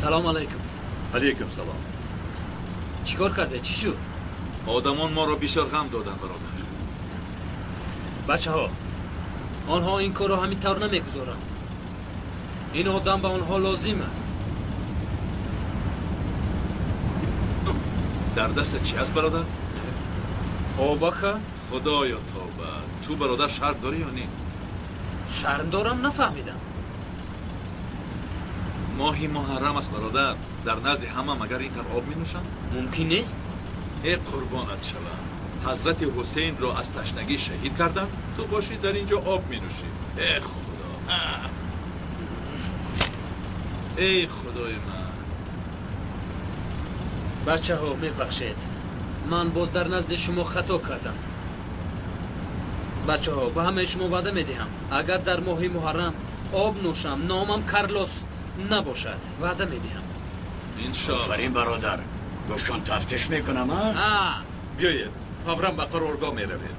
سلام علیکم. علیکم سلام. چیکار کرده؟ چی شد؟ آدمان ما را بسیار غم دادن برادر. بچه ها آنها این کار را همین طور نمیگذارند. این آدم به آنها لازم است. در دست چی است برادر؟ آبکه؟ خدایا توبه. تو برادر شرم داری یا نه؟ شرم دارم؟ نفهمیدم. ماهی محرم است برادر. در نزد همه مگر این طور آب می نوشند؟ ممکن نیست؟ ای قربانت شوم. حضرت حسین را از تشنگی شهید کردند. تو باشی در اینجا آب می نوشی. ای خدا. ای خدای من. بچه ها میبخشید. من باز در نزد شما خطا کردم. بچه ها به همه شما وعده میدهم اگر در ماه محرم آب نوشم نامم کارلوس نباشد. وعده میدهم. انشاءالله. آفرین برادر. گوشتان تفتیش میکنم ها؟ بیایید. فورا به قرارگاه میرویم.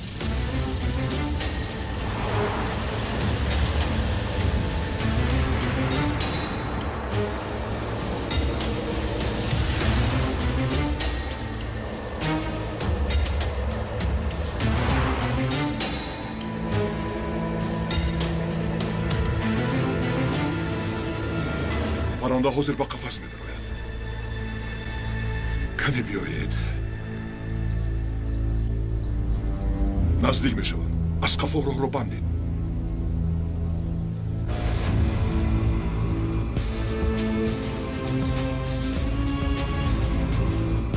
پرنده حاضر با قفس می‌دراید. کمی بیایید. نزدیک میشوند. از قفا راه رو بندید.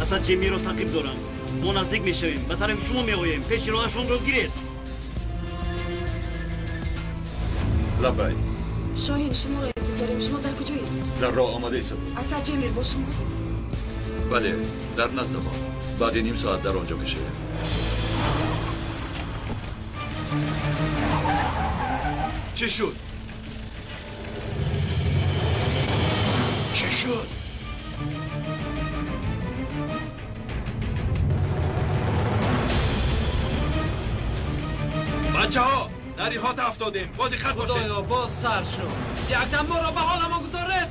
اسد جیمی رو تعقیب دارن. ما نزدیک میشویم. به طرف شما میآییم. پیش راهشون رو گیرید. لبای. شاهین شما را انتظاریم. شما در کجایید؟ در راه آماده ایستید. اسد جیمیر با شماست؟ بله در نزد ما. بعد نیم ساعت در آنجا میشه. چی شد؟ چی شد؟ بچه ها در ایحات افتادیم. با دقت باشید. خدایا باز سر شد. یک دم ما را به حال ما گذاره.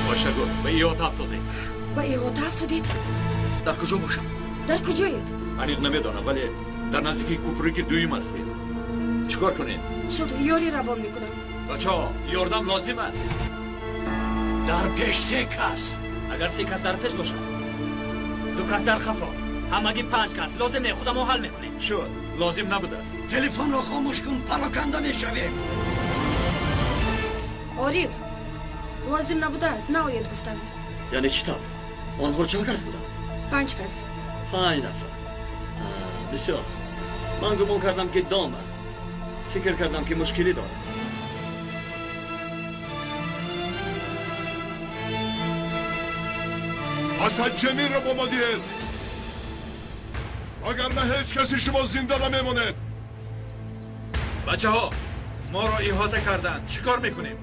باشگو به ایحات افتادیم. به ایغاطه افتادید؟ در کجا باشم؟ در کجایید؟ انیق نمیدانم ولی در نزدیکی کوپری که دویم هستیم. چیکار کنیم؟ شد یاری روان میکنم. بچه ها یاردم لازم است. در پیش 3 کس. اگر 3 کس در پیش باشد 2 کس در خفا همگی 5 کس لازم نه خودمو حل میکنیم. شد لازم نبوده است. تلفن رو خاموش کن. پراکنده میشویم. عارف لازم نبوده است. نباید گفتند. یعنی چی طور؟ آنها چند کس بودن؟ 5 کس. 5 نفر. بسیار خوب. من گمان کردم که دام است. فکر کردم که مشکلی دارد. اسد جمیل را با ما دید. اگر نه هیچ کسی شما زنده نمیماند. بچه ها ما را احاطه کردن. چیکار میکنیم؟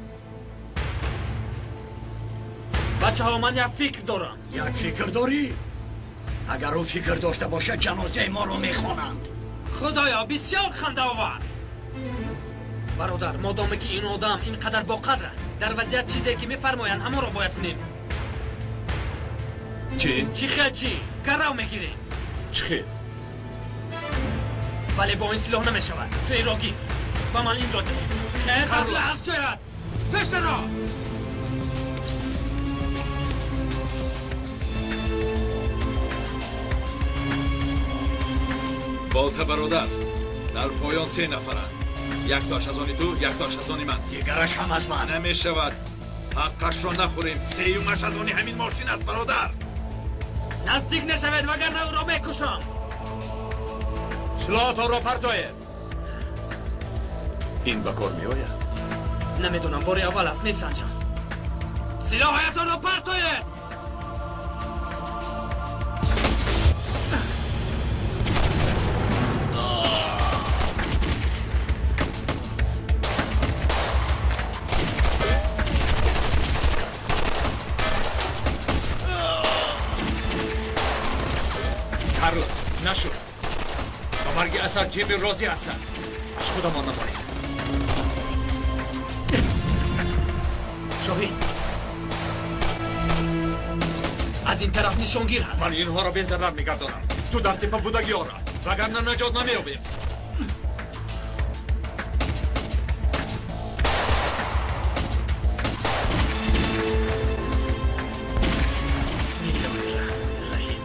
بچه ها من یک فکر دارم. یک فکر داری؟ اگر او فکر داشته باشه جنازه ما رو میخوانند. خدایا بسیار خنده آور. برادر مادامی که این آدم اینقدر با قدر است در وضعیت چیزی که میفرمایند همه را باید کنیم. چی خیلی چی؟ کرو میگیریم. چی خیلی؟ ولی با این سلاح نمیشود. تو این را گیر. با من این را ده. خیلی قبل از جاید. پشت را. بالته برادر در پایان 3 نفرند. 1 تاش از آنی تو 1 تاش از آنی من. دیگرش هم از من. نمیشود. حقش را نخوریم. 3 از آنی همین ماشین است برادر. نزدیک نشوید وگرنه او را میکشم. سلاحتان را پرتاید. این به کار میآید؟ نمیدونم باری اول است میسنجم. سلاحتان را پرتاید. کارلوس نشد. با مرگ اسد جیمی راضی هستند. از خودمان نمانید. شاهین از این طرف نشانگیر هست. من اینها را به ضرر میگردانم. تو در تیپ بودگی آره وگرنه نجات نمیابیم. بسم الله الرحمن الرحیم.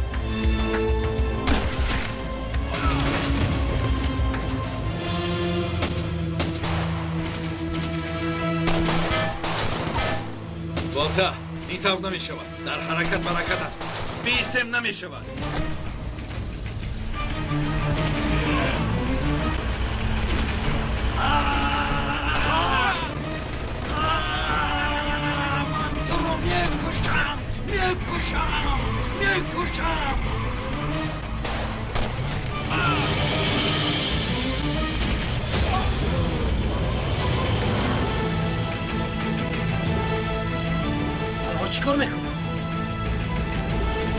باتا این طور نمی شود. در حرکت برکت است. بیستم نمی شود. من تو رو میکشم. آنها چیکار میکنن؟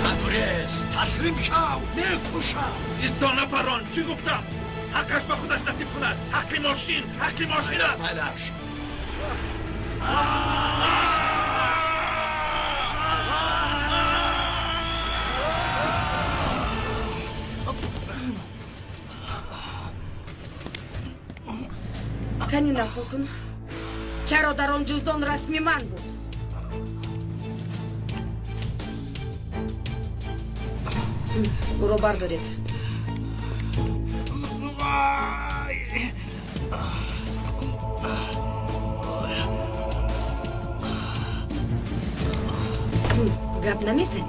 نگریز تسلیم شو میکشم. ایستانه پران چی گفتم؟ حقش به خودش نصیب کند. حق ماشین است. ملش کنی نقل کن. چرا در آن جزدان رسمی من بود؟ او رو بردارید. گپ نمیزنی؟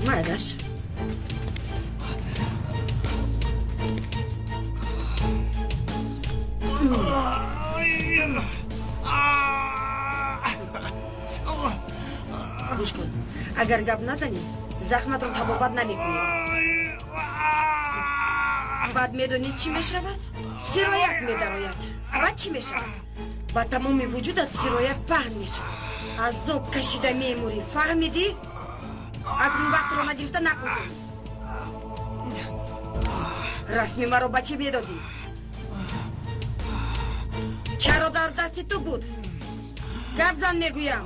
مایدش گوش کن. اگر گپ نزنی زخمت رو تبابت نمیکنی. بعد میدونی چی میشود؟ سرایت میدراید. بعد چی میشود؟ با تمام وجودت سرایت پهن میشود. از زوب کشیده میموری. فهمیدی؟ اکنون وقت رو نگرفته نکن. رسمی مرا با چی میدادی؟ چرا در دست تو بود؟ گپ زن میگویم.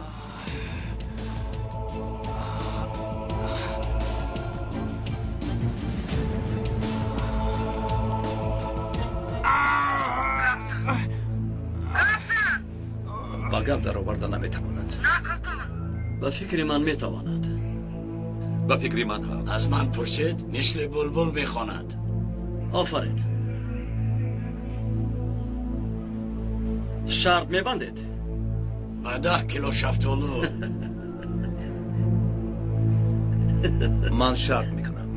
با گپ در آورده نمیتواند. به فکر من میتواند. به فکری من هم. از من پرسید مثل بلبل میخواند. آفرین. شرط میبندید؟ با 10 کیلو شفتالو. من شرط میکنم.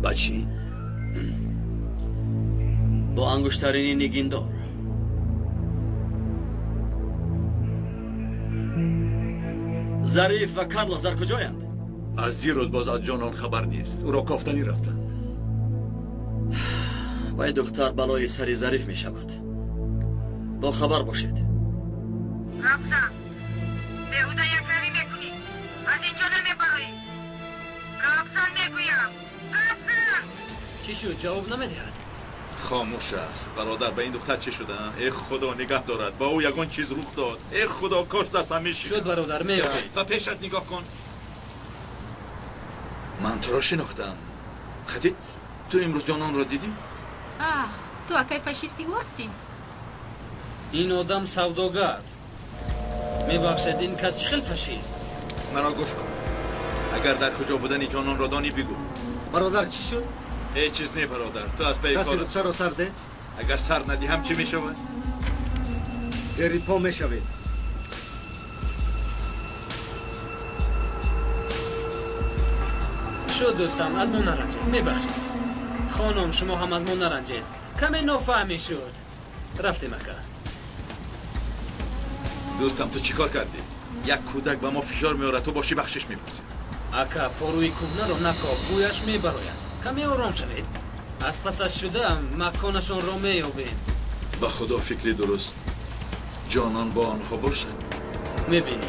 با چی؟ با انگشترین نگیندار. ظریف و کارلوس در کجایند؟ از دیروز باز از جانان خبر نیست. او را کافتنی رفتند. وای دختر بلای سری ظریف می شود. با خبر باشید. رفزن بهوده یک روی میکنی. از اینجا نمیبرایی. رفزن میگویم. رفزن. چی شد؟ جواب نمیدهد. خاموش است. برادر به این دختر چه شده؟ ای خدا نگه دارد. با او یگان چیز رخ داد. ای خدا کاش دستم میشید. شد برادر میگوی. و پیشت نگاه کن. من تو را شناختم. خدید تو امروز جانان را دیدی؟ تو اکای فاشیستی هستی؟ این آدم سوداگر. میبخشد این کس چه خیلی فاشیست؟ مرا گوش کن. اگر در کجا بودنی جانان را دانی بگو. برادر چی شد؟ هیچ چیز نه برادر. تو از پی کسی کارت سر و سرده؟ اگر سر ندی هم چی می شود؟ زیر پا می شوید. شد دوستم از ما نرنجید. میبخشید. خانم شما هم از ما نرنجید. کمی نافهمی شد. رفتیم اکا. دوستم تو چی کار کردی؟ یک کودک به ما فشار میاره تو باشی بخشش میپرسی. اکا پاروی کوبنه رو نکا بویش میبراید. کمی آرام شوید. از پسش شده مکانشان را میابیم. به خدا فکری درست. جانان با آنها باشد. میبینی.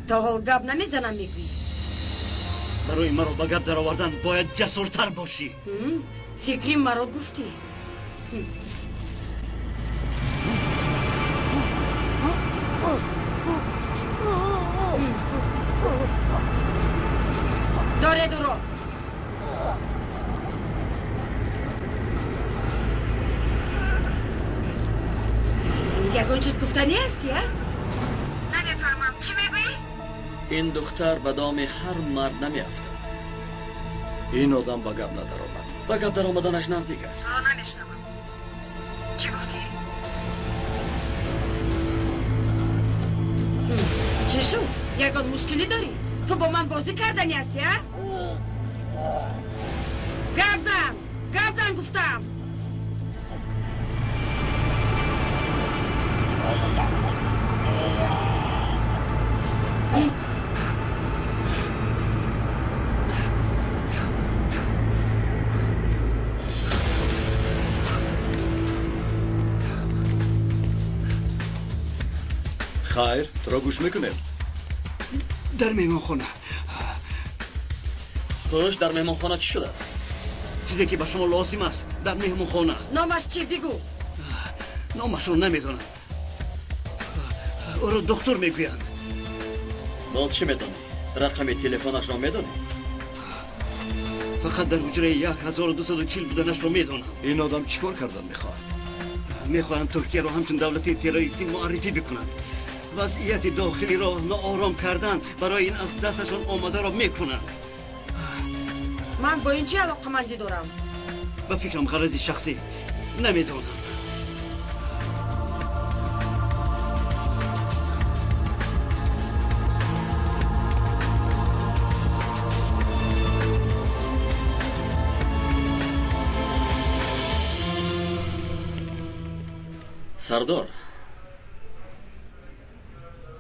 تا حال گپ نمیزنم میگویی. برای مرا به گپ در آوردن باید جسورتر باشی. فکری مرا گفتی. داره درو. یگان چیز گفتنی هستی ها؟ نمیفهمم چی میگویی؟ این دختر به دام هر مرد نمیافتد. این آدم به گپ ندر آمد. به گپ در آمدنش نزدیک است. را نمیشنوم. چی گفتی؟ چی شد؟ یگان مشکلی داری؟ تو با من بازی کردنی هستی ها؟ گپ زن گفتم. خیر، تو را گوش میکنیم. در مهمانخانه. خوش، در مهمانخانه چی شده است؟ چیزی که به شما لازم است در مهمانخانه. نامش چی بگو؟ نامش رو نمیدونم. او رو دکتر میگویند. باز چی میدونی؟ رقم تلفنش را میدونی؟ فقط در حجره 1240 بودنش رو میدونم. این آدم چیکار کردن میخواد؟ میخواهند ترکیه رو همچون دولتی تروریستی معرفی بکنند. وضعیت داخلی را ناآرام کردن برای این از دستشون آمده را میکنند. من با این چه علاقمندی دارم؟ به فکرم غرضی شخصی نمیدونم.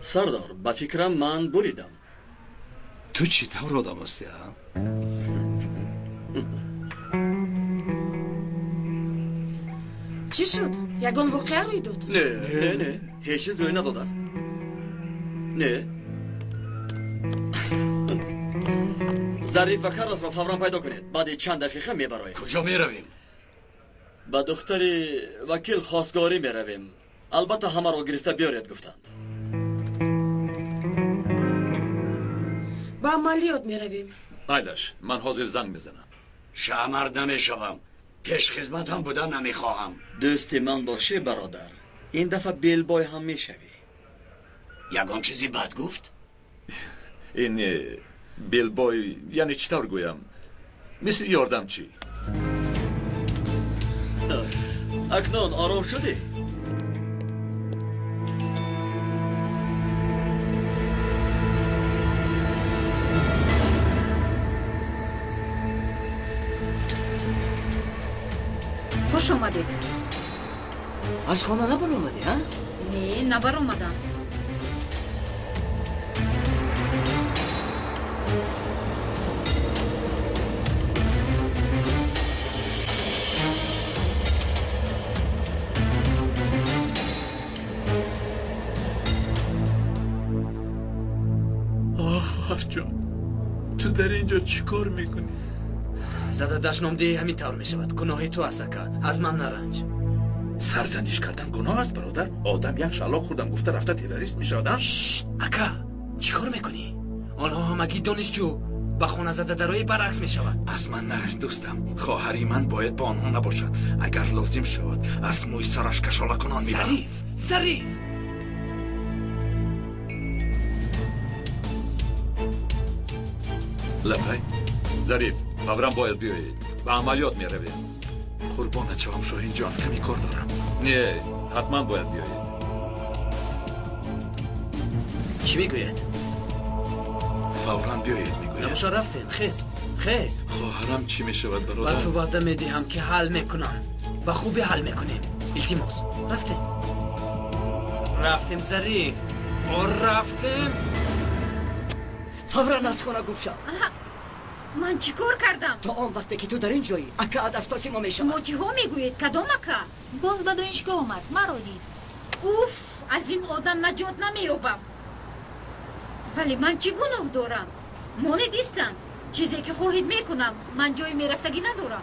سردار به فکرم من بریدم. تو چی طور آدم هستی ها؟ چی شد؟ یگان واقعه روی داد؟ نه هیچ چیز روی نداده است. نه ظریف و کرس را فوراً پیدا کنید. بعد چند دقیقه میبراییم. کجا میرویم؟ به دختر وکیل خواستگاری میرویم. البته همه را گرفته بیارید گفتند. با عملیات میرویم. ایلش من حاضر زنگ میزنم. شهرمرد نمیشوم. پیش خدمت هم بودن نمیخواهم. دوست من باشی برادر. این دفعه بیلبای هم میشوی. یگان چیزی بد گفت؟ این بیلبای یعنی چطور گویم؟ مثل یاردم چی؟ اکنون آرام شدی؟ خوش آمدید. از خانه نبر اومدی ها؟ نه نبر اومدم. آخر جان تو در اینجا چی کار میکنی؟ زده دشنام دی همین طور میشود. گناهی تو است اکا. از من نرنج. سرزنش کردن گناه است برادر. آدم یک شلاق خوردم گفته رفته تروریست میشود. اکا چی کار میکنی؟ آنها همگی دانشجو با خانه زده درای برعکس میشود. از من نرنج دوستم. خواهری من باید با آنها نباشد. اگر لازم شود از موی سرش کشاله کنان میبرم. ظریف لپی ظریف فوراً باید بیایید. به عملیات میرویم. قربانت شوم شاهین جان کمی کار دارم. نه حتما باید بیایید. چی میگوید؟ فوراً بیایید میگوید. نماشا رفتیم. خیز خواهرم چی میشود با برادر؟ تو وعده میدیم که حل میکنم. با خوبی حل میکنیم. التماس رفتیم ظریف. رفتیم. فوراً از خانه گم شو. من چی کار کردم؟ تا آن وقتی که تو در این جایی اکا از پس ما میشود. موچی ها میگوید کدام اکا؟ باز به دانشگاه آمد مرا دید. اوف از این آدم نجات نمییابم. ولی من چی گناه دارم؟ مانه دیستم. چیزی که خواهید میکنم. من جای میرفتگی ندارم.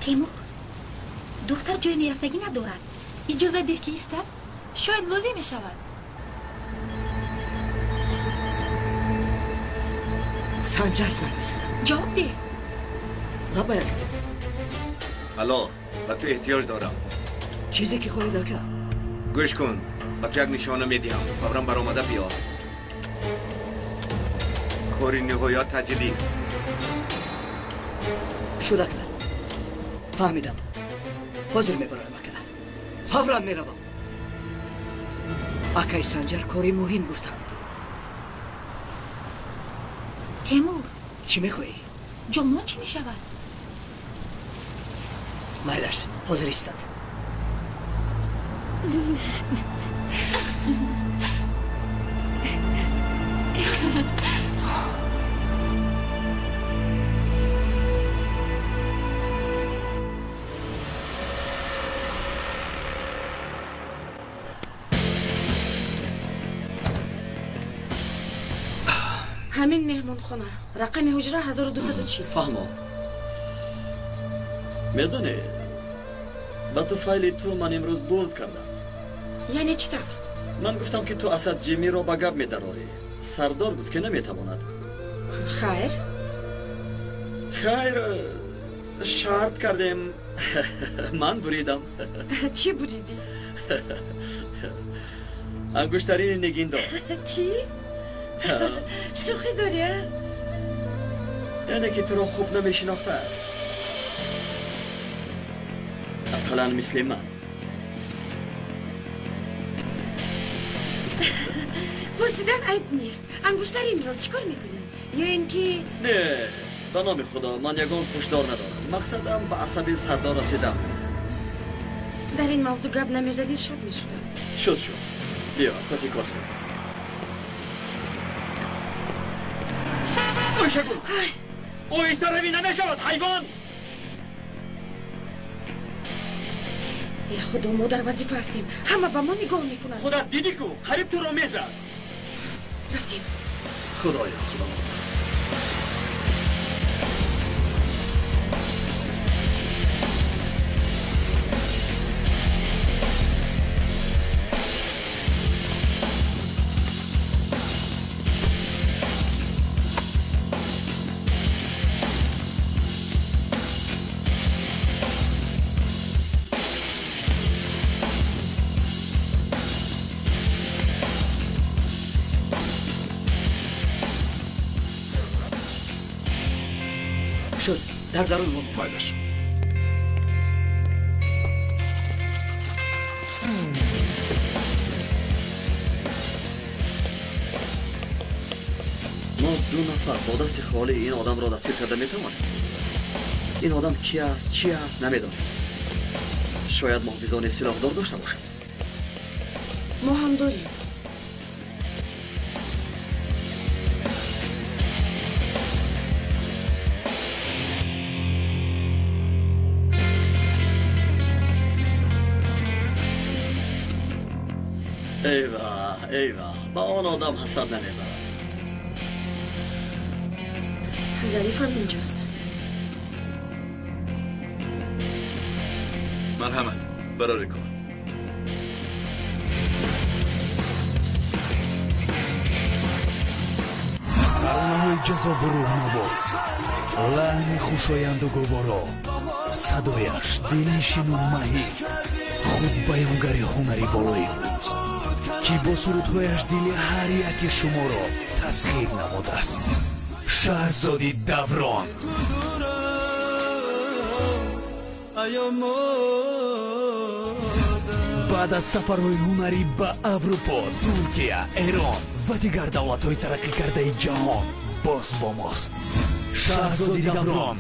تیمور دختر جای میرفتگی ندارد. اجازه ده که ایستد. شاید لازم میشود. سنجر زنگ بزنم. جواب ده. ربک الو به تو احتیاج دارم. چیزی که خواهی دکه گوش کن. به یک نشانه میدیم. فوراً برآمده بیا. کاری نهایت تجلی. شده که فهمیدم. حاضر میبرایم که فوراً میروم. اکای سنجر کاری مهم گفتند. تیمور چی میخوایی؟ جانان چی میشود؟ مایلش حاضر ایستد. همین مهمون خونه رقم حجره 1240. فهمو. میدونی با تو فایل تو من امروز بولد کردم. یعنی چی طور؟ من گفتم که تو اسد جیمی رو به گپ میدراری. سردار گفت که نمیتواند. خیر خیر شرط کردیم. من بریدم. چی بریدی؟ انگشترین نگین دار. چی؟ شوخی داری؟ یعنی که تو رو خوب نمیشناخته است. اقلا مثل من. پرسیدن عیب نیست. انگشتر این رو چیکار میکنی؟ یا اینکه نه به نام خدا من یگان خوشدار ندارم. مقصدم به عصبی سردار رسیدم. در این موضوع گپ نمیزدی شد میشدم. شد بیا از پسی کار کنم. اوی شکل او ایستا روی نمیشود حیوان. ای خدا ما در وظیفه هستیم. همه به ما نگاه میکنن. خودت دیدی کو قریب تو رو میزد. رفتیم. خدایا خدا. شد در درون ما. مایلش ما دو نفر با دست خالی این آدم را دستگیر کرده میتوانیم. این آدم کی است چی است نمیدانیم. شاید محافظان سلاحدار داشته باشد. ما هم داریم. ایوه با آن آدم حسد نمیبرم. ظریف هم اینجاست. مرحمت برای کار. таронаҳои ҷазобу рӯҳнавоз лаҳни хушоянду говоро садояш дилнишину маҳиб худ баёнгари ҳунари болои ӯст ки бо сурудҳояш дили ҳар яки шуморо тасхир намудааст. шаҳзоди даврон. баъд аз сафарҳои ҳунарӣ ба аврупо, туркия, эрон ва дигар давлатҳои тараqqикардаи ҷаҳон боз бо мост. шаҳзоди даврон.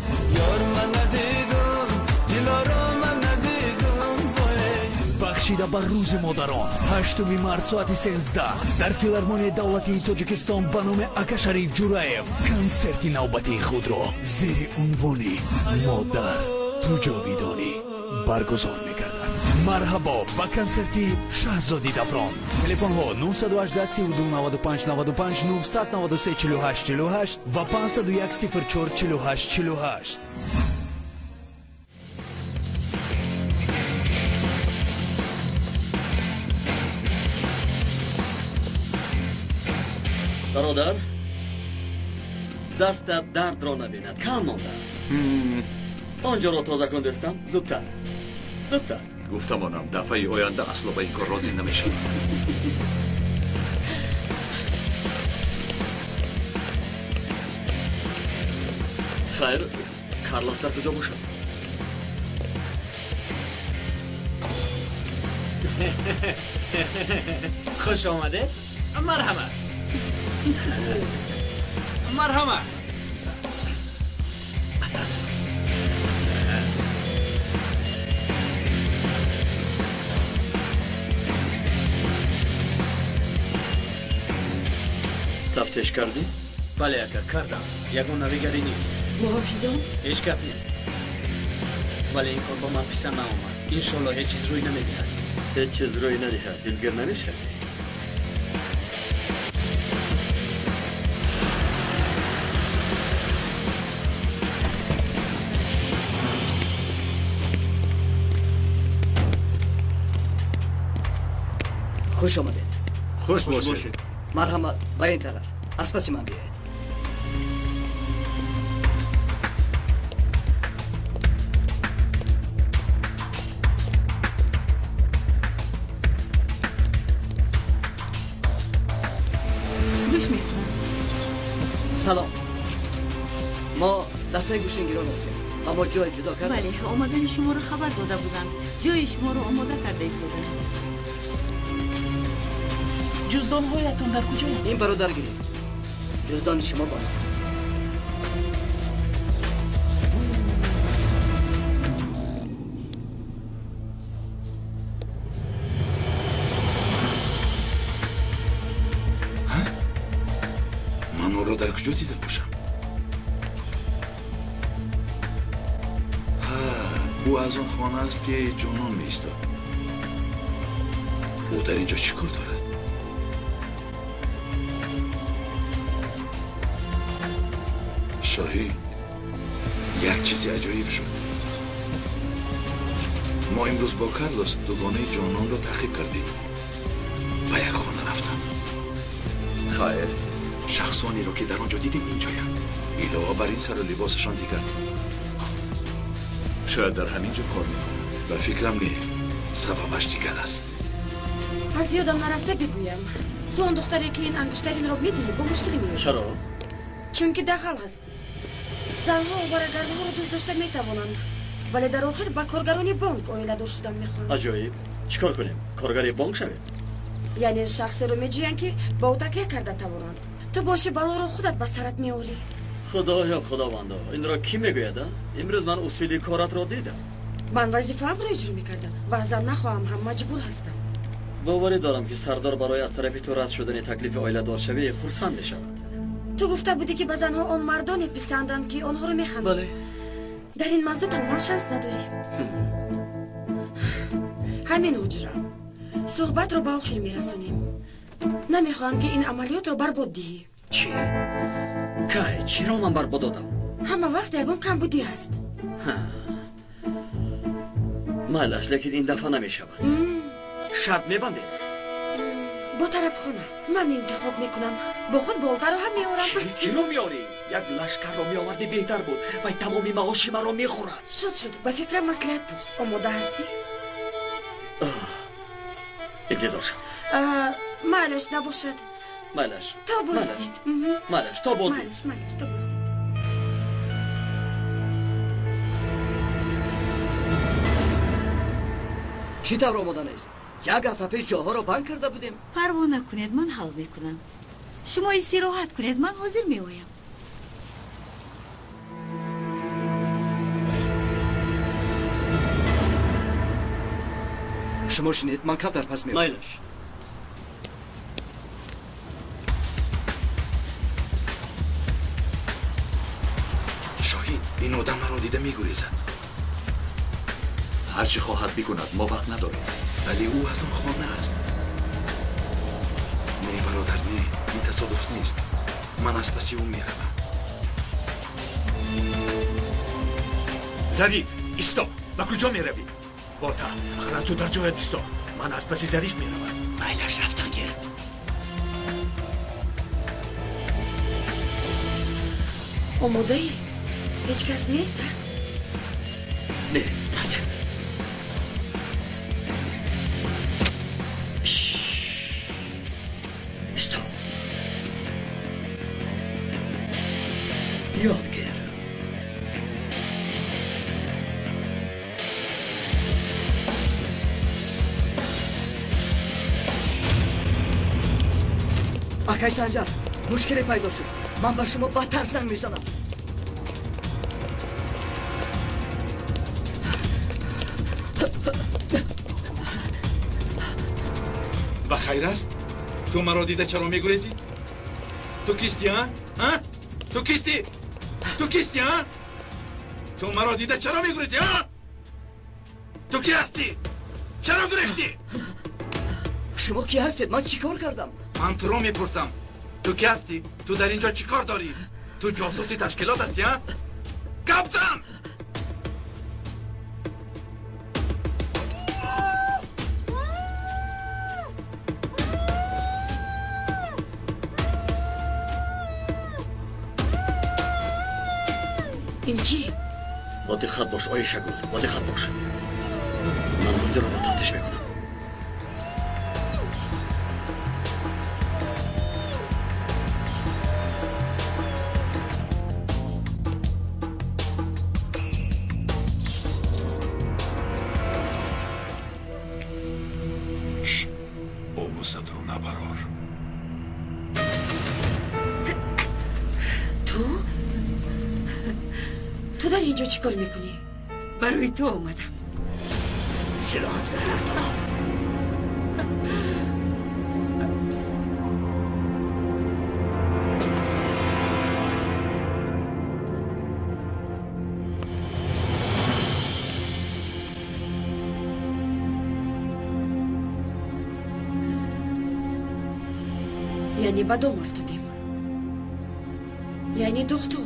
бахшида ба рӯзи модарон 8 март соати 13 дар филармонияи давлатии тоҷикистон ба номи Акашариф Ҷураев консерти навбатии худро зери унвони модар ту ҷовидонӣ برگزار می‌گردد. مرحبا با کنسرتی شاهزاده دفران. تلفن ها 918 32 95 95 993 48 48 و 501 04 48 48. برادر دستت درد را نبیند، کم مانده است. آنجا را تازه کن دستم. زودتر زودتر. گفتم آنم دفعه آینده اصلا به این کار راضی نمیشه. خیر، کارلوس در کجا باشد؟ خوش آمده. مرحمت. مرحمت. تفتیش کردی؟ بله اکا کردم. یگون نویگری نیست. محافظان؟ هیچ کس نیست. ولی این کار با من پیسم نامد. انشالله هیچ چیز روی نمیدهد. هیچ چیز روی ندهد. دلگیر نمیشه. خوش آمدید. خوش باشید. مرحمت به این طرف. از پس من بیایید. گوش میکنم. سلام. ما دسته گوشنگیران هستیم. اما جای جدا کردن. بله، آمدن شما رو خبر داده بودن. جای شما رو آماده کرده ایستادن. جزدان هایتون در کجا؟ این برادرگیری. جزدان شما باید. من او را در کجا دیده باشم؟ او از آن خانه است که جانان می ایستاد. او در اینجا چی کار دارد؟ شاهی، یک چیزی عجایب شد. ما امروز با کارلوس دوگانه جانان را تعقیب کردیم. به یک خانه رفتم. خیر. شخصانی را که در آنجا دیدیم اینجایم. علاوه بر این سر و لباسشان دیگر. شاید در همینجا کار میکنم. به فکرم نی. سببش دیگر است. از یادم نرفته بگویم. تو اون دختری که این انگشترین رو میدی با مشکلی میاد. چرا؟ چون که دخل هستی. زنها و برگرده ها رو دوست داشته میتوانند، ولی در آخر با کارگرانی بانک آیله دار شدن میخوان. عجایب. چیکار کنیم؟ کارگری بانک شویم؟ یعنی شخصی رو میجوین که با او تکیه کرده توانند. تو باشی بلا رو خودت به سرت میاری. خدایا خداوندا، این را کی میگوید؟ امروز من اصولی کارت را دیدم. من وظیفه‌ام را اجرا میکردم. بعضا نخواهم هم مجبور هستم. باوری دارم که سردار برای از طرف تو رد شدن تکلیف عائله دار شوی خرسند میشود. تو گفته بودی که به زنها آن مردانی پسندند که آنها رو میخوانند. بله. در این موضوع تمام شانس نداری. همین حجرم. صحبت رو به آخر میرسونیم. نمیخوام که این عملیات رو برباد دهی. چی؟ که چی را من برباد دادم؟ همه وقت یکم کم بودی هست. مالش، لیکن این دفعه نمیشود. شرط میبندید؟ با طرف خونه من انتخاب میکنم. با خود بالتر رو هم میارم. کی رو میاری؟ یک لشکر رو میآوردی بهتر بود و تمامی معاشی من رو میخورد. شد به فکرم مصلحت بود. آماده هستی؟ انتظار شد. مالش نباشد. مالش تا بازدید. مالش تا بازدید. مالش تا بازدید. چی طور آمدن است؟ یک هفته پیش جاها رو بند کرده بودیم. پروا نکنید، من حل میکنم. شما استراحت کنید، من حاضر میایم. شما شنید من کم در پس میام. مایلش. شاهین، این آدم مرا دیده میگریزد. هرچی خواهد بکند ما وقت نداریم. ولی او از اون خانه است. نه برادر نه، این تصادف نیست. من از پسی اون میروم. ظریف ایستا، به کجا میروی؟ باتا اخرا تو در جایت ایستا. من از پسی ظریف میروم. مایلش رفتن گیر. آماده ای؟ هیچ کس نیست؟ نه رفتن. ایستا. یاد گیر. آقای سنجر مشکلی پیدا شد. من به شما بدتر زنگ میزنم. و خیر است؟ تو مرا دیده چرا میگریزی؟ تو کیستی ها؟ تو کیستی؟ تو کیستی ها؟ تو مرا دیده چرا میگریزی ها؟ تو کی هستی؟ چرا گریختی؟ شما کی هستید؟ من چیکار کردم؟ من تو رو میپرسم. تو کی هستی؟ تو در اینجا چیکار داری؟ تو جاسوسی تشکیلات هستی ها؟ گپ زن! این کی؟ با دقت باش آی شگول، با دقت باش. من اینجا رو تفتیش میکنم. تو در اینجا چی کار میکنی؟ برای تو اومدم. سلاحات رو رفتم. یعنی به دام افتادیم. یعنی دکتر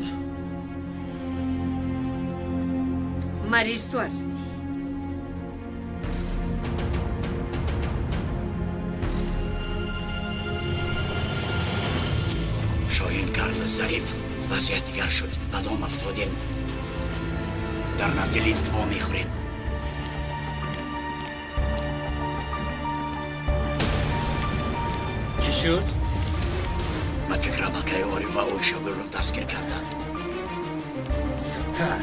مریض تو هستی. شاهین کارل ظریف وضعیت دیگر شد. به دام افتادیم. در نزد لیفت ما میخوریم. چی شد؟ من فکرم اکای آری و اوی شگل رو دستگیر کردند. زودتر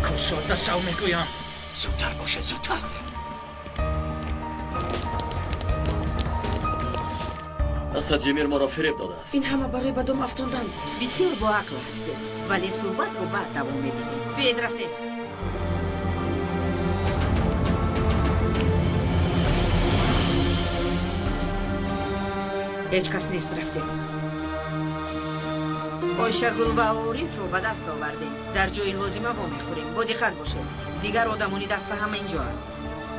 کشاتا شو میگویم. زودتر باشه زودتر. اسد جمیر ما را فریب داده است. این همه برای به دام افتاندن بود. بسیار با عقل هستید ولی صحبت رو بعد دوام میدید. بیاید رفتیم. هیچ کس نیست. رفتیم. آیشگل و عارف رو به دست آوردیم. در جای لازمه وا میخوریم. با دقت باشه. دیگر آدمونی دست همه اینجا هست.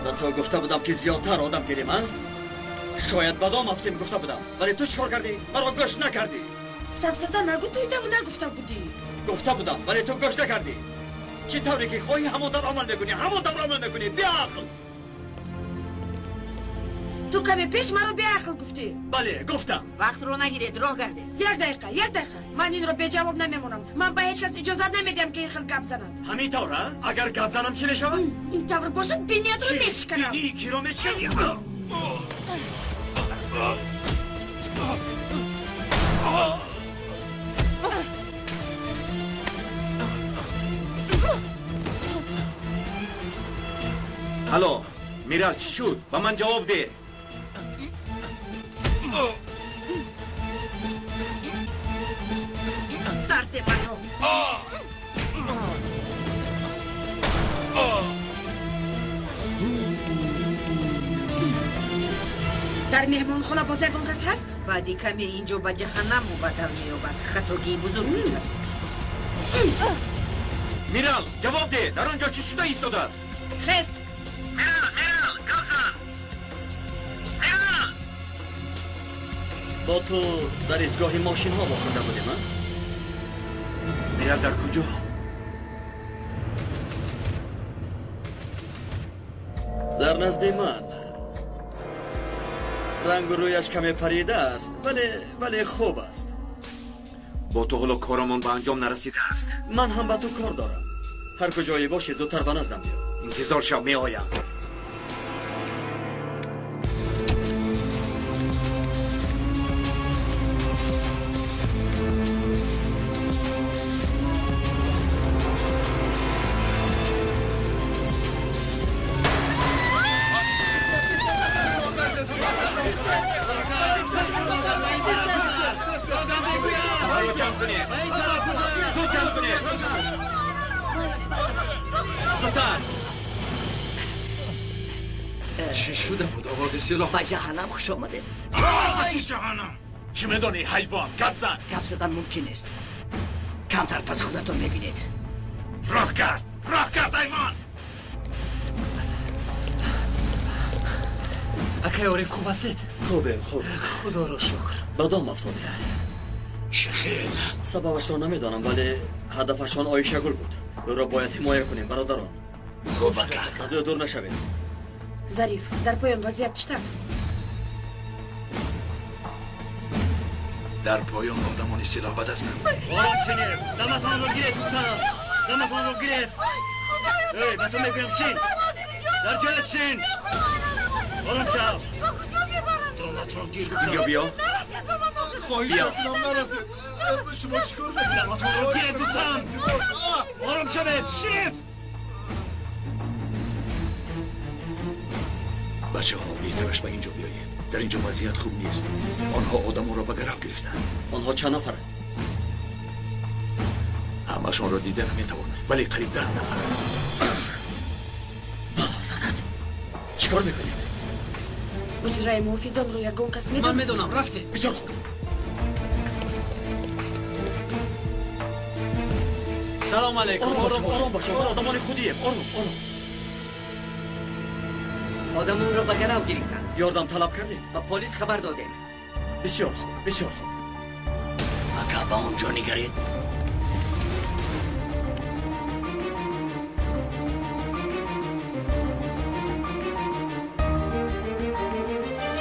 من تو گفته بودم که زیادتر آدم گیریم ها؟ شاید بدام افتیم گفته بودم. ولی تو چیکار کردی؟ مرا گوش نکردی. سفسطه نگو توی و نگفته بودی. گفته بودم ولی تو گوش نکردی. چه طوری که خواهی همون در عمل نکنی. بی عقل. تو کمی پیش مرا بی عقل گفتی. بله گفتم. وقت رو نگیرید. راه گردید. یک دقیقه من این رو به جواب نمیمونم. من به هیچ کس اجازه نمیدم که این خیلی گپ زنند. همین طوره؟ اگر گپ زنم چی میشود؟ این طور باشد بینیت رو میشکنم. بینی کی رو میشکنی؟ الو میرال چی شد؟ با من جواب ده. سرد منو. در مهمان خونه بازرگان کس هست؟ بعدی کمی اینجا به جهنم مبدل می‌یابد. خطاگی بزرگ می‌کرد. میرال میرال جواب ده در آنجا چی شده ایستاده است؟ خس میرال گمزن میرال با تو در ایستگاه ماشین ها واخونده بودیم ها؟ میرال در کجا؟ در نزد من رنگ و رویش کمی پریده است ولی خوب است. با تو حالا کارمون به انجام نرسیده است. من هم با تو کار دارم. هر کجایی باشی زودتر به نزدم بیا. انتظار شو میآیم. چی شده بود آواز سلاح؟ به جهنم خوش آمده. جهنم چی میدونی حیوان؟ گپ زن. گپ زدن ممکن است. کمتر پس خودتون میبینید. راه کرد حیوان. اکای عارف خوب هستید؟ خوبه خدا را شکر. بدام افتاده. چه خیل؟ سببش را نمیدانم ولی هدفشان آیشه گل بود. او را باید حمایه کنیم برادران. خوب است. از او دور نشوید. ظریف در پایان وضعیت چطور؟ در پایان آدمانی سلاح به دست نمید. آرام شنید. نمتان رو گیرید دوستان. نمتان رو گیرید. ای به تو میگویم شین. در جایت شین. آرام شو. نمتان گیر اینجا بیا. خواهی رفتم نرسید. شما چیکار کنید؟ نمتان رو گیرید دوستان. آرام شوید. شین. بچه ها بیترش به اینجا بیایید. در اینجا وضعیت خوب نیست. آنها آدم را به گرف گرفتن. آنها چند نفرند؟ همشان را دیده نمیتوانم ولی قریب 10 نفر. زند چیکار میکنید؟ اجرای محافظان رو یگون کس من میدونم رفته. بسیار خوب. سلام علیکم. آرام باش. ما آدمان خودیم. آرام. آدمون رو به گرو گرفتن. یاردم طلب کردید؟ به پلیس خبر دادیم. بسیار خوب. اگه به اونجا نگرید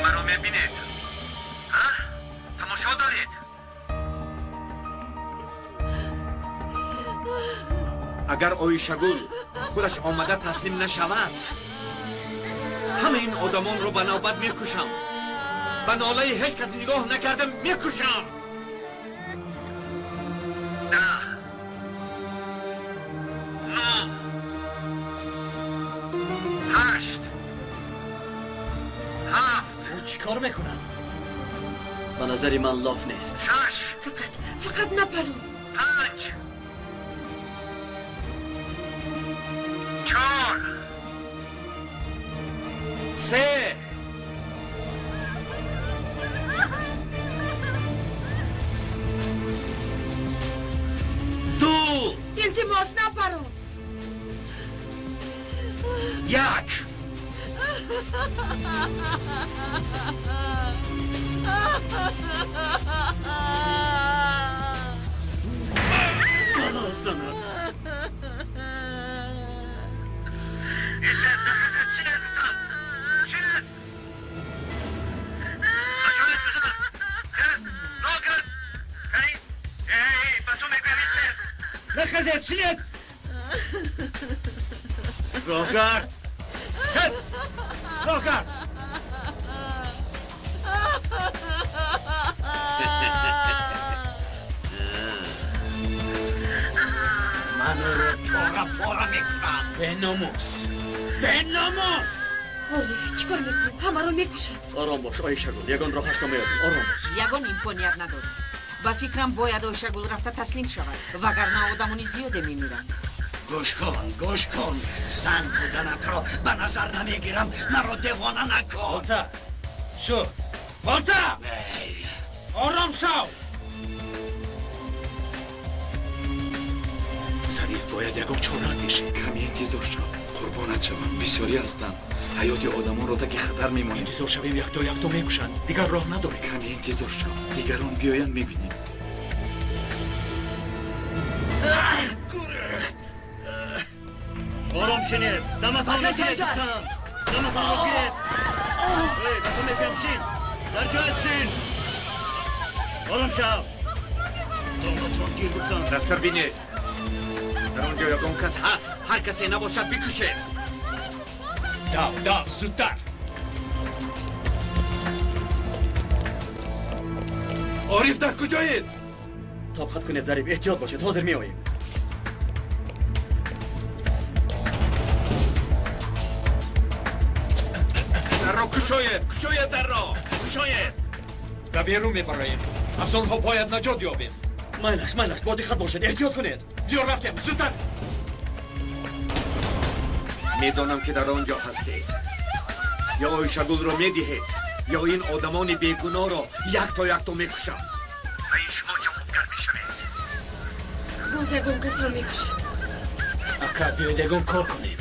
منو میبینید؟ تماشا دارید؟ اگر آیشگل خودش آمده تسلیم نشود همه این آدمان رو به نوبت میکشم. به ناله هیچ کس نگاه نکردم میکشم. 10 9 8 7 او چیکار میکنن؟ به نظری من لاف نیست. 6 فقط نپرو. 5 4 3 2 التماس نپرو. 1 نخزید شنید. راه کرد. من رو پارا میکنم. به ناموس. عارف چیکار میکنی؟ همه رو میکشد. آرام باش آیشگل. یگان راهش رو میاریم. آرام باش. یگان امکانیت نداره. و فکرم باید آیشگل رفته تسلیم شود وگرنه آدمونی زیاده میمیرن. گوش کن زن بودنت را به نظر نمیگیرم. من رو دیوانه نکن. بالتا آرام شو. ظریف باید یکم چاره بشه. کمی انتظار شو. قربانت شوم. بسیاری هستند. حیات آدمان را تکی خطر میمانیم. انتظار شویم یک تا میکشند. دیگر راه نداره. کمی انتظار شو. دیگران بیایند میبینیم. آرام شنید. دمتان رو گیرید دوستان. دمتان رو گیرید. باتون میگم شین. در جایت شین. آرام شو. دمتان گیر دوستان. دفتر بینید. در اونجا یکم کس هست. هر کسی نباشد بکشید. داو زودتر. عارف در کجایید؟ طاقت کنید ظریف، احتیاط باشید، حاضر می آییم. در را کشاید در را کشاید و بیرون میبراییم. از آنها باید نجات یابیم. مایلش با دقت باشید، احتیاط کنید. دیار رفتیم، زودتر. میدانم که در آنجا هستید. یا آیشگل را میدهید یا این آدمان بیگناه را یک تا میکشم. ای شما که خوبگر میشوید. باز یکم کس رو میکشد. اکا بیاید یکم کار کنیم.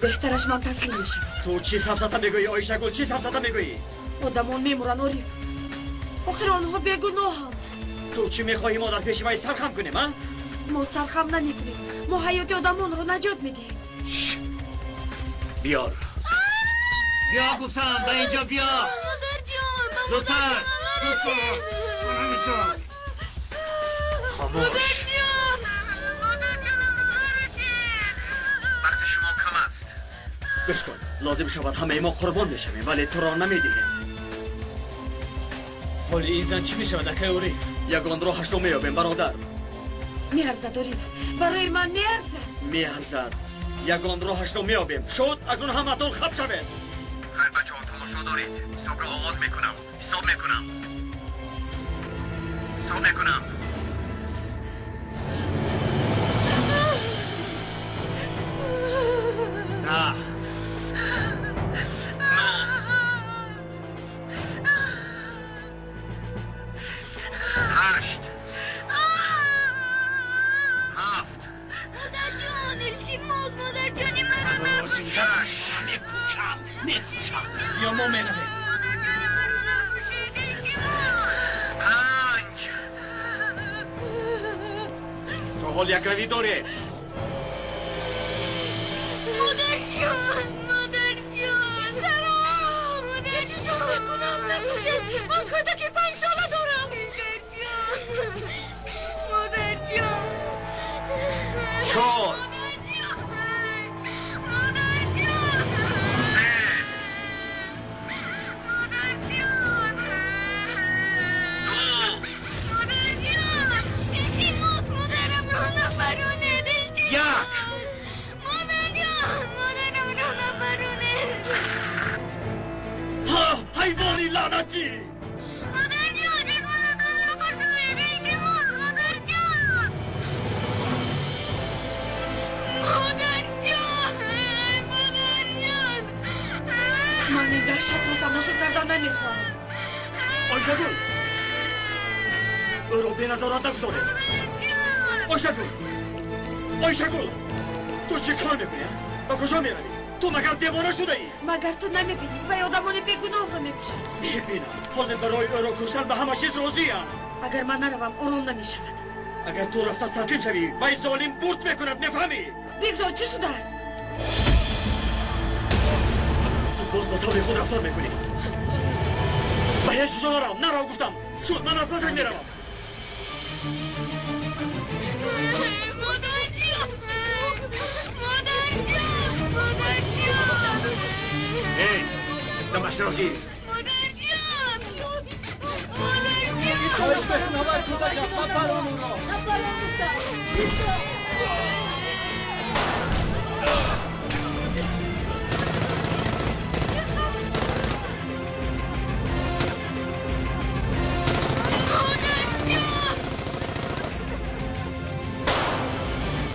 بهترش من تسلیم میشم. تو چی سفسطه میگویی آیشگل؟ چی سفسطه میگویی؟ آدمان میمورن عارف. آخر آنها بیگناهند. تو چی میخواهی ما در پیشوای سرخم کنیم ها؟ ما سرخم نمیکنیم. ما حیات آدمان رو نجات میدیم. بیار. بیا گفتم به اینجا بیا. مادر جان زودتر. همینجا. خاموش. وقت شما کم است. بشکن لازم شود همه ما قربان بشویم ولی تو را نمیدهیم. حالی این زن چی میشود اکای عارف؟ یگان راهش رو میابیم برادر. میارزد عارف، برای من میارزد. یگان راهش رو میابیم. شد اکنون همتون خب شوید. خیر بچه ها تماشا دارید. حساب را آغاز میکنم. حساب میکنم. نه. 8 7 مادر جان الفین ماز مادر جانی مرا نکشید. میکشم. یا ما میرویم. مادر جانی مرا نکشید الفین ماز. 5 تو حال یک روی داری. مادر جان سرام. مادر جان بکنم نکشید. من کودکی 5 ساله دارم. مادر جان 4 حیوانی لعنتی. مادر جان اسمانتان را کشید. التماس مادر جان. من این دهشت رو تماشا کردن نمیخواهم. آیشگل او را به نظارت نگذارید. آیشگل تو چی کار میکنی؟ با کجا میروی؟ تو مگر دیوانه شده ای؟ مگر تو نمیبینی و آدمان بیگناه رو میکشد؟ میبینم. حاضر برای او را کشتن به همه چیز راضی ام. اگر من نروم آنون نمیشود. اگر تو رفته تسلیم شوی و این ظالم برد میکند میفهمی؟ بگذار چی شده است؟ تو باز با طبع خود رفتار میکنی. به هیچ کجا نرو گفتم. شد من از نزد میروم. ای دمش را گیر. خواهش بکن همه کودک است نپران او را.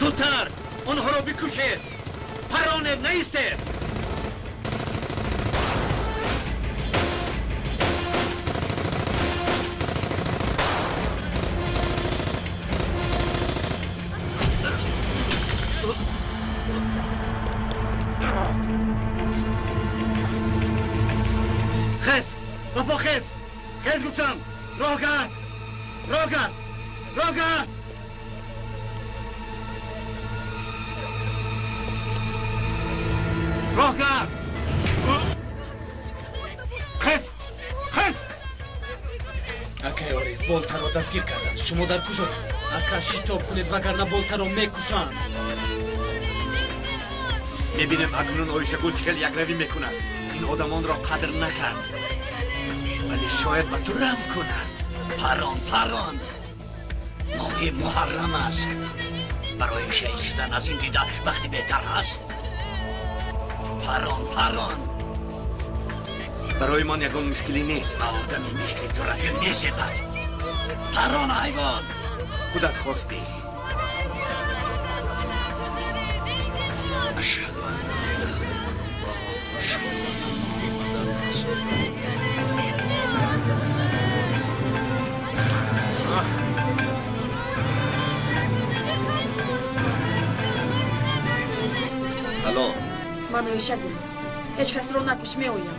زودتر آنها را بکشید. پرانه نیستید. маро дастгир карданд. Шумо дар куҷоед? Акаш шитоб кунед, вагарна болтаро мекушанд. мебинем акнун ойшагул чикал якравӣ мекунад. ин одамонро қадр накард, вале шояд ба ту рам кунад. парон моҳи муҳаррам аст. барои шаҳид шудан аз ин дида вақти беҳтар аст. парон барои ман ягон мушкилӣ нест. одами мисли ту разил месебад. парон ҳайвон, худат хостӣ. ашҳаду ан ла илаҳа илlalloh ва ашҳаду анна муҳаммадан расулуллоҳ. алло, ман ойшагул. ҳеҷ касро накуш, меоям.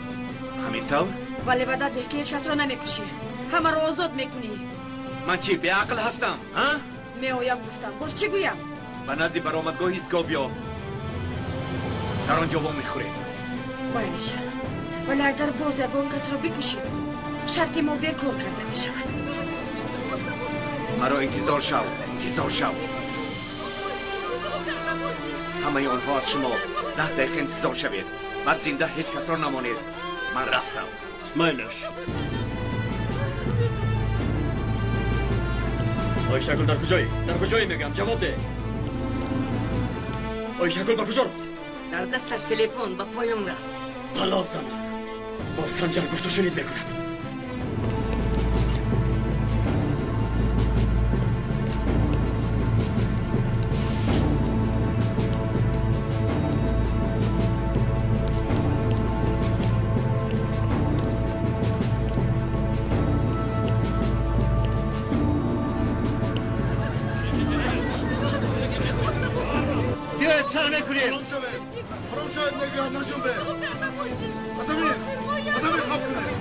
ҳамин тавр? вале ваъда деҳ ки ҳеҷ касро намекушӣ. ҳамаро озод мекунӣ. ман чӣ беақл ҳастам? меоям гуфтам. боз чӣ гӯям? ба назди баромадгоҳи истгоҳ биё. дар он ҷо вомехӯрем. байлеша, вале агар боз ягон касро бикушем, шарти мо бекор карда мешавад. маро интизор шав. ҳамаи онҳо аз шумо 10 дақиқа интизор шавед. баъд зинда ҳеҷ касро намонед. ман рафтам. майлаш. ойшагул дар куҷоӣ? дар куҷоӣ мегӯям, ҷавоб де. ойшагул ба куҷо рафт? дар дасташ телефон ба поён рафт. бало зана бо санҷар гуфту шунид мекунад.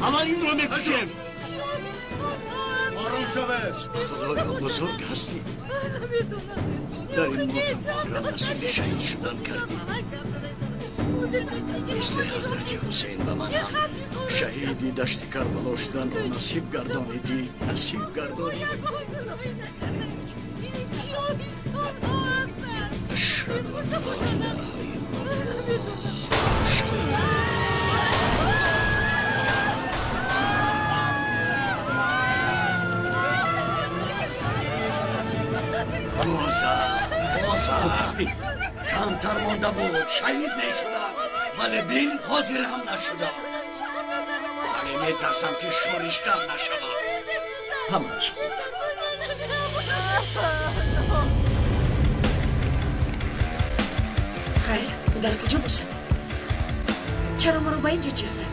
ҳаман инро мекушем. آرام شود. خدایا بزرگ هستی. در این موقع را نصیب شهید شدن کردی. مثل حضرت حسین به من هم شهیدی دشت کربلا شدن رو نصیب گردانیدی. نصیب گردانیدی. اشهد ان لا اله الا الله. خوب هستی؟ کمتر مانده بود شهید میشدم ولی بین حاضر هم نشدم. ولی میترسم که شورش کم نشود. همش خوب. خیر او در کجا باشد؟ چرا ما رو با اینجا چیغ زد؟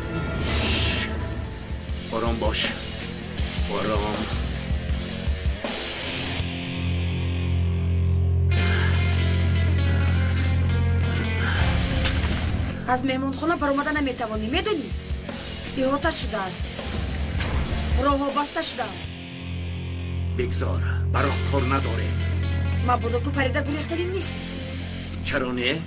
آرام باش. آرام. از مهمانخانه برآمده نمیتوانی، میدونی؟ احاطه شده است. راهها بسته شده. بگذار، براه کار نداریم. مبادا که پریده گریختنی نیست. چرا نه؟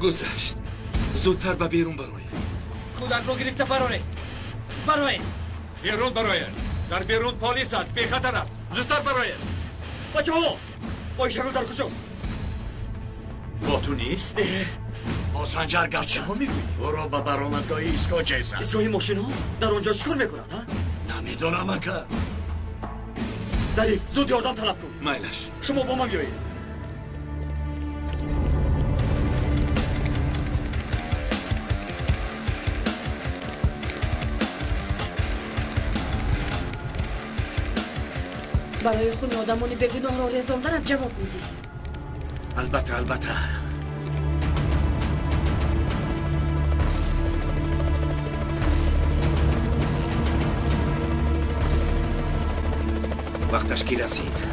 گذشت. زودتر به بیرون برآیید. کودک رو گرفته برآیید. بیرون برآیید. در بیرون پلیس است. بی خطر است. زودتر برآیید. بچه‌ها، آیشگل در کجاست؟ با تو نیست؟ با سنجر گشت. چه میگویی؟ برو به برآمدگاه ایستگاه جیسن. ایستگاه ماشین‌ها؟ در اونجا چیکار میکنند ها؟ نمیدونم اکا. ظریف، زود یاردم طلب کن. میلش. شما با من بیایید. برای خون آدمانی بگناه را رزاندنت جواب میدی. البته وقتش کی رسید؟